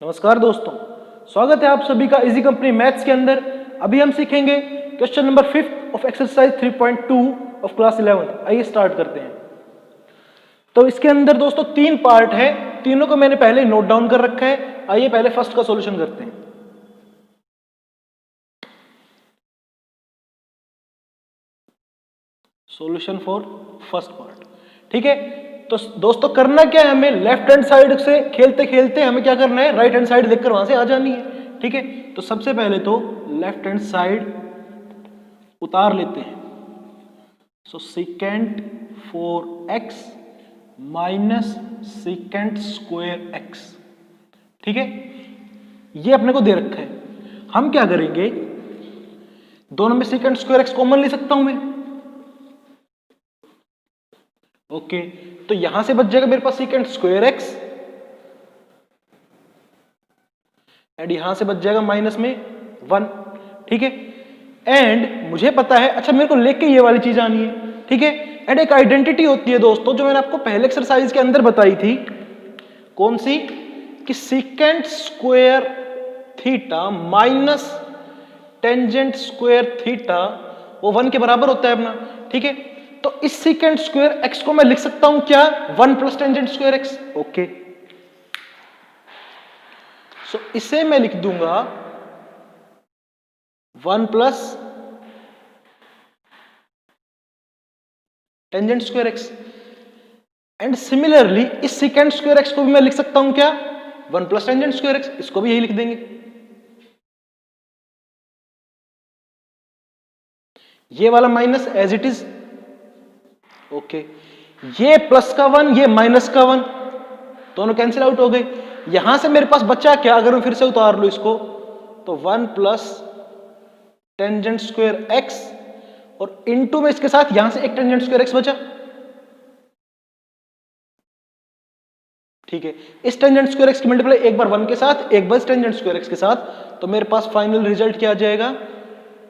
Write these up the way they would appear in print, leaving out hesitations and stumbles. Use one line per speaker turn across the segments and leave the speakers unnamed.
नमस्कार दोस्तों, स्वागत है आप सभी का इजी कंपनी मैथ्स के अंदर। अभी हम सीखेंगे question number 5 of exercise 3.2 of class 11। आइए स्टार्ट करते हैं। तो इसके अंदर दोस्तों 3 पार्ट है, तीनों को मैंने पहले नोट डाउन कर रखा है। आइए पहले फर्स्ट का सॉल्यूशन करते हैं। सॉल्यूशन फॉर फर्स्ट पार्ट, ठीक है। तो दोस्तों करना क्या है, हमें लेफ्ट हैंड साइड से खेलते खेलते हमें क्या करना है, राइट हैंड साइड देखकर वहां से आ जानी है, ठीक है। तो सबसे पहले तो लेफ्ट हैंड साइड उतार लेते हैं। So secant 4x minus secant square x, ठीक है। ये अपने को दे रखा है। हम क्या करेंगे, दोनों में सीकेंट स्क्वायर x कॉमन ले सकता हूं मैं, ओके। तो यहां से बच जाएगा मेरे पास सीकेंट स्क्वायर x एंड यहां से बच जाएगा माइनस में 1, ठीक है। एंड मुझे पता है, अच्छा मेरे को लेके ये वाली चीज आनी है, ठीक है। एंड एक आइडेंटिटी होती है दोस्तों जो मैंने आपको पहले एक्सरसाइज के अंदर बताई थी, कौन सी, कि secant square theta minus tangent square theta वो 1 के बराबर होता है अपना, ठीक है। तो इस सीकेंट स्क्वायर x को मैं लिख सकता हूं क्या, 1 plus tangent square x, okay. So इसे मैं लिख दूंगा 1 plus tangent square x। And similarly इस सीकेंट स्क्वायर x को भी मैं लिख सकता हूं क्या, 1 प्लस टेंजेंट स्क्वायर x, इसको भी यही लिख देंगे। ये वाला minus as it is, okay. ये प्लस का 1, ये माइनस का 1, दोनों कैंसिल आउट हो गए। यहां से मेरे पास बचा क्या, अगर मैं फिर से उतार लूं इसको, तो 1 प्लस टेंजेंट स्क्वायर x और इनटू में इसके साथ यहां से एक टेंजेंट स्क्वायर x बचा, ठीक है। इस टेंजेंट स्क्वायर x की मल्टीप्लाई एक बार 1 के साथ, एक बार टेंजेंट स्क्वायर x के साथ, तो मेरे पास फाइनल रिजल्ट क्या आ जाएगा,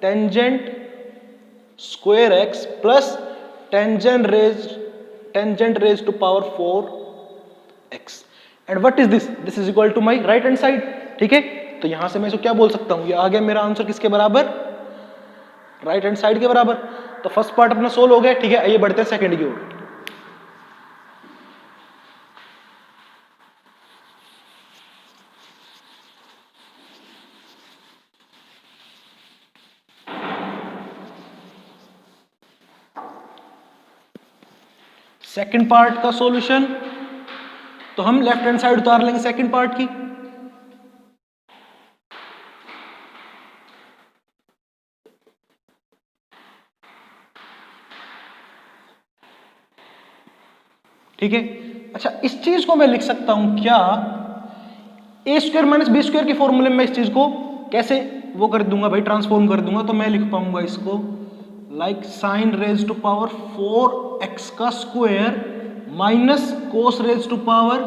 tangent square x plus tangent raise to power 4x। And what is this, this is equal to my right hand side, ठीक है। तो यहां से मैं इसको क्या बोल सकता हूं, ये आ गया मेरा आंसर किसके बराबर, राइट हैंड साइड के बराबर। तो फर्स्ट पार्ट अपना सोल्व हो गया, ठीक है। आइए बढ़ते हैं सेकंड की ओर। सेकंड पार्ट का सॉल्यूशन, तो हम लेफ्ट हैंड साइड उतार लेंगे सेकंड पार्ट की। ठीक है। अच्छा इस चीज को मैं लिख सकता हूं क्या, ए स्क्वायर माइनस बी स्क्वायर के फॉर्मूले में इस चीज को कैसे वो कर दूंगा भाई, ट्रांसफॉर्म कर दूंगा। तो मैं लिख पाऊंगा इसको like sine raise to power 4x का square minus cos raise to power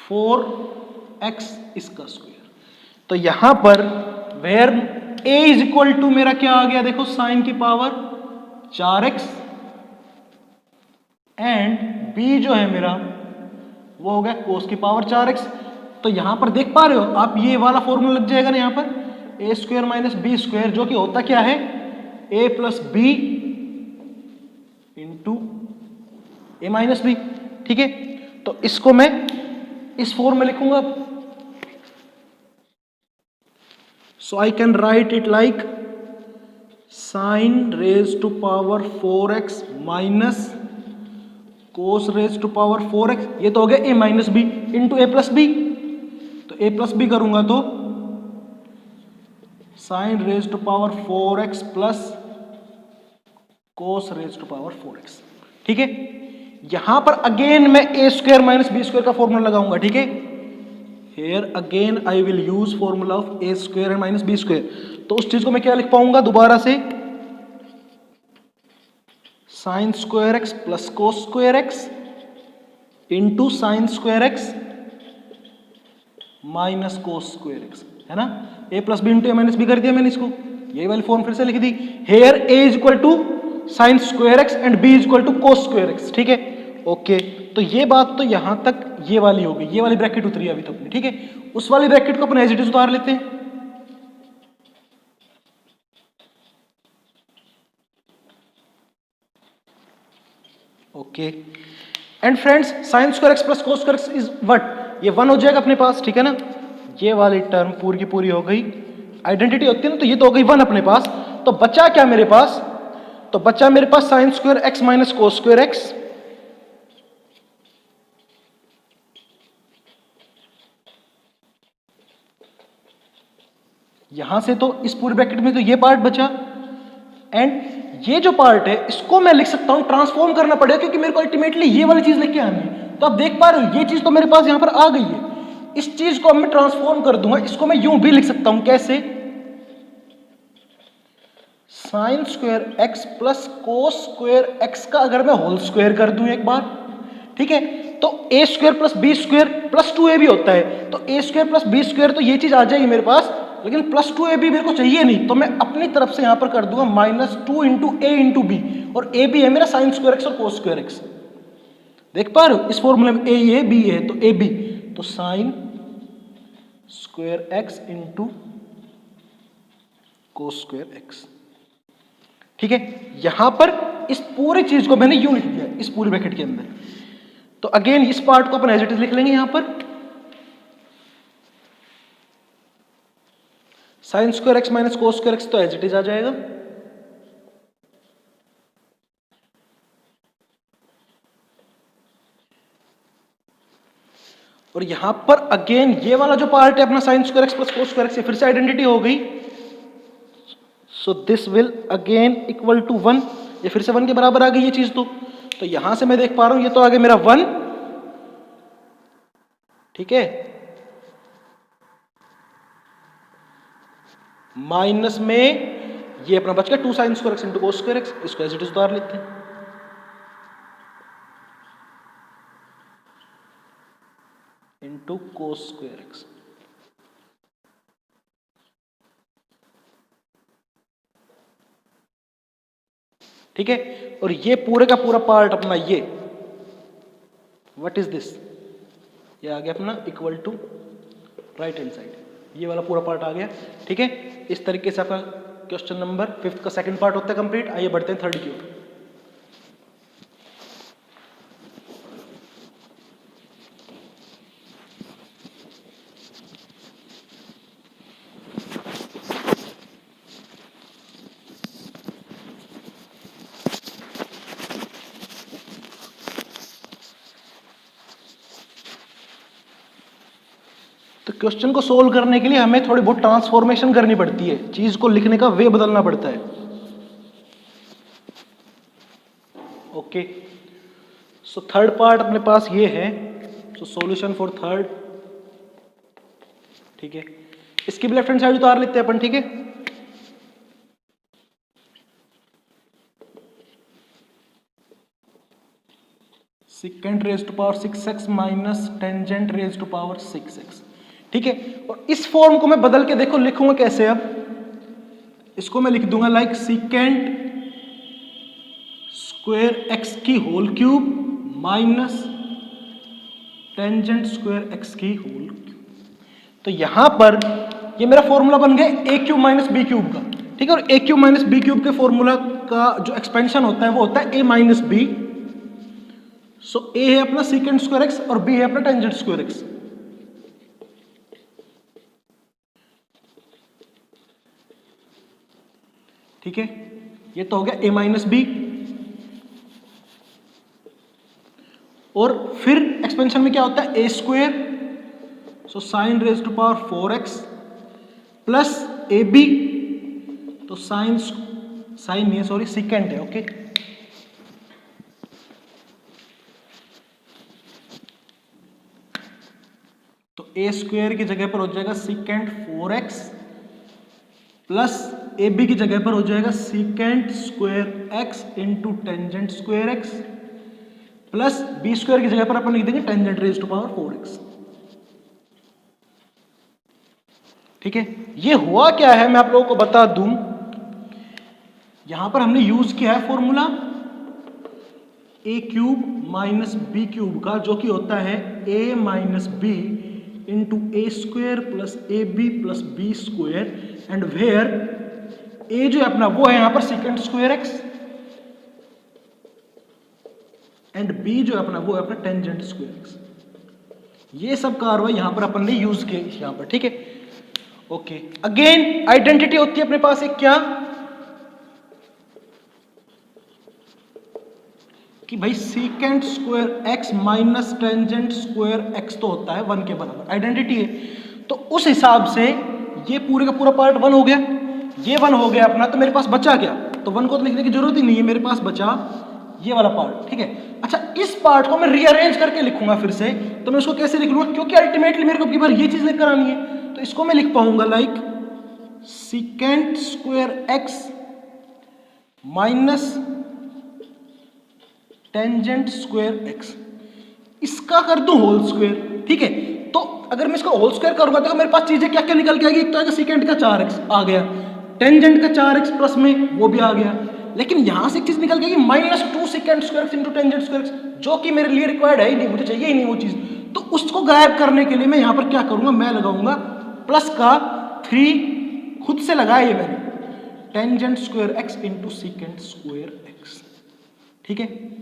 4x इसका स्क्वायर। तो यहां पर where a is equal to मेरा क्या आ गया, देखो साइन की पावर 4x एंड b जो है मेरा वो हो गया कोस की पावर 4x। तो यहां पर देख पा रहे हो आप, ये वाला फॉर्मूला लग जाएगा ना यहां पर, a square minus B square, जो कि होता क्या है, a plus B into A minus b, ठीक है। तो इसको मैं इस फॉर्म में लिखूंगा। So I can write it like sine raise to power 4x minus cos raise to power 4x, ये तो हो गया a minus b into a plus b. तो a प्लस बी करूंगा तो sine raise to power 4x plus cos raise to power 4x, ठीक है। यहां पर अगेन मैं a square minus B square का फॉर्मूला लगाऊंगा, ठीक है। Here again I will use formula of a square and minus B square. तो उस चीज को मैं क्या लिख पाऊंगा दोबारा से, sine square X plus cos square X into sine square x minus cos square X, है ना। a plus B into A minus B कर दिया मैंने इसको, ये वाली फॉर्म फिर से लिख दी। Here a is equal to sine square x and b is equal to cos square x, ठीक है। ओके, तो ये बात तो यहां तक ये वाली हो गई, ये वाली ब्रैकेट उतरी अभी तो अपनी, ठीक है। उस वाली ब्रैकेट को अपन एज इट इज उतार लेते हैं। Okay and friends, sign square X plus cos square x is what, ये 1 हो जाएगा अपने पास, ठीक है ना। ये वाली टर्म पूरी की पूरी हो गई, आइडेंटिटी होती है ना, तो ये तो हो गई 1 अपने पास। तो बचा क्या मेरे पास, तो बचा मेरे पास sine square x minus cos square x. यहां से तो इस पूरे ब्रैकेट में तो ये पार्ट बचा, एंड ये जो पार्ट है इसको मैं लिख सकता हूं, ट्रांसफॉर्म करना पड़ेगा क्योंकि मेरे को अल्टीमेटली ये वाली चीज लिख के आनी है। तो आप देख पा रहे हो ये चीज तो मेरे पास यहां पर आ गई है, इस चीज को अब मैं ट्रांसफॉर्म कर दूंगा। इसको मैं यूं भी लिख सकता हूं, कैसे, sign square X plus cos square x का अगर मैं होल स्क्वायर कर दूं एक बार, ठीक है, तो a square plus B square plus 2a भी होता है। तो a square plus B square, तो ये चीज आ जाएगी मेरे पास, लेकिन प्लस 2ab मेरे को चाहिए नहीं, तो मैं अपनी तरफ से यहां पर कर दूंगा -2 इंटू ए इंटू बी, और ए बी है मेरा साइन स्क्वायर एक्स और कोस स्क्वायर एक्स। देख पा रहे हो इस फॉर्मूले में ए बी है, तो ए बी, तो sign square X into cos square x, ठीक है। यहां पर इस पूरी चीज को मैंने यूं लिख दिया इस पूरी ब्रैकेट के अंदर। तो अगेन इस पार्ट को अपन एज इट इज लिख लेंगे यहां पर, sign square x minus cos square x तो एज इट इज आ जाएगा। और यहां पर अगेन ये वाला जो पार्ट है अपना sine square X plus cos square X, फिर से आइडेंटिटी हो गई। So this will again equal to 1, ये फिर से 1 के बराबर आ गई ये चीज। तो यहां से मैं देख पा रहा हूं ये तो आ गया मेरा 1, ठीक है, माइनस में ये अपना बच गया 2 sign square X into cos square x, इसको एज इट इज उतार लेते हैं। इंटू कोस स्क्वायर एक्स, ठीक है। और ये पूरे का पूरा पार्ट अपना ये व्हाट इज दिस, ये आ गया अपना equal to right hand side, ये वाला पूरा पार्ट आ गया, ठीक है। इस तरीके से आपका क्वेश्चन नंबर 5 का सेकंड पार्ट होता है कंप्लीट। आइए बढ़ते हैं थर्ड की ओर। तो क्वेश्चन को सोल्व करने के लिए हमें थोड़ी बहुत ट्रांसफॉर्मेशन करनी पड़ती है, चीज को लिखने का वे बदलना पड़ता है। ओके, सो थर्ड पार्ट अपने पास ये है, सो सॉल्यूशन फॉर थर्ड, ठीक है। इसकी भी लेफ्ट हैंड साइड उतार लेते हैं अपन, ठीक है। Second raise to power 6x minus tangent raise to power 6x, ठीक है। और इस फॉर्म को मैं बदल के देखो लिखूंगा कैसे, अब इसको मैं लिख दूंगा लाइक सीकेंट स्क्वायर एक्स की whole cube minus tangent square X की होल क्यूब। तो यहां पर ये मेरा फॉर्मूला बन गया A cube minus B cube का, ठीक है। और A cube minus B cube के फॉर्मूला का जो एक्सपेंशन होता है वो होता है ए माइनस बी। सो ए है अपना सीकेंट स्क्वायर एक्स और बी है अपना टेंजेंट स्क्वायर एक्स, ठीक है। ये तो हो गया a माइनस बी, और फिर एक्सपेंशन में क्या होता है a square, so sine raise to power 4x plus a b, तो साइन नहीं है सॉरी सीकेंट है, ओके। तो ए स्क्वायर की जगह पर हो जाएगा secant 4x plus a B की जगह पर हो जाएगा secant square X into tangent square X plus B square की जगह पर अपन लिख देंगे tangent raise to power 4x, ठीक है। ये हुआ क्या है मैं आप लोगों को बता दूं, यहां पर हमने यूज किया है formula a cube minus B cube का, जो कि होता है a minus b into a square plus a b plus B square, and where a जो है अपना वो है यहां पर second square x, and b जो है अपना वो है अपना टेंजेंट स्क्वायर एक्स। ये सब कार्रवाई यहां पर अपन ने यूज की यहां पर, ठीक है। ओके, अगेन आइडेंटिटी होती है अपने पास एक क्या, कि भाई second square x minus tangent square x तो होता है 1 के बराबर, आइडेंटिटी है। तो उस हिसाब से ये पूरे का पूरा पार्ट 1 हो गया, ये 1 हो गया अपना, तो मेरे पास बचा क्या, तो 1 को तो लिखने की जरूरत ही नहीं है, मेरे पास बचा ये वाला पार्ट, ठीक है। अच्छा, इस पार्ट को मैं रीअरेंज करके लिखूंगा फिर से, तो मैं उसको कैसे लिख लूंगा, क्योंकि अल्टीमेटली मेरे को अब की बार ये चीज लेकर आनी है, तो इसको मैं लिख पाऊंगा like second square x minus tangent square x, इसका कर दूं होल स्क्वायर, ठीक है। तो अगर मैं इसको होल स्क्वायर करूंगा तो मेरे पास चीजें क्या क्या निकल के आएगी, एक तो आएगा सेकेंड का 4x आ गया, टेंजेंट का 4x प्लस में वो भी आ गया, लेकिन यहां से एक चीज निकल गई -2 second square X into tangent square x, जो कि मेरे लिए रिक्वायर्ड है ही नहीं, मुझे चाहिए ही नहीं वो चीज। तो उसको गायब करने के लिए मैं यहां पर क्या करूंगा, मैं लगाऊंगा प्लस का 3 खुद से लगाया ये मैंने, tangent square X into second square x, ठीक है।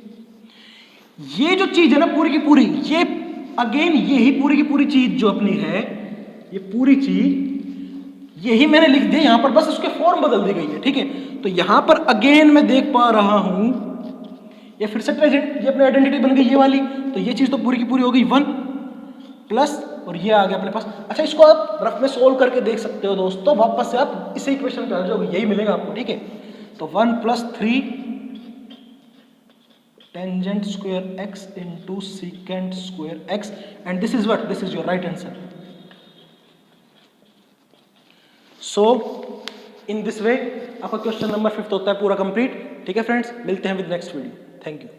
ये जो चीज है ना पूरी की पूरी, ये अगेन यही पूरी की पूरी चीज जो अपनी है, ये पूरी चीज यही मैंने लिख दी यहां पर, बस उसके फॉर्म बदल दी गई है, ठीक है। तो यहां पर अगेन मैं देख पा रहा हूं, ये फिर से प्रेजेंट, ये अपनी आइडेंटिटी बन गई ये वाली, तो ये चीज तो पूरी की पूरी हो गई 1 प्लस, और ये आ गया अपने पास। अच्छा, इसको आप रफ में सोल्व करके देख सकते हो दोस्तों, वापस से आप इसी इक्वेशन पे आ जाओगे, यही मिलेगा आपको, ठीक है। तो 1 + 3 tangent square x into secant square x, and this is what, this is your right answer. So in this way आपका क्वेश्चन नंबर 5 होता है पूरा कंप्लीट, ठीक है फ्रेंड्स। मिलते हैं with next video, thank you.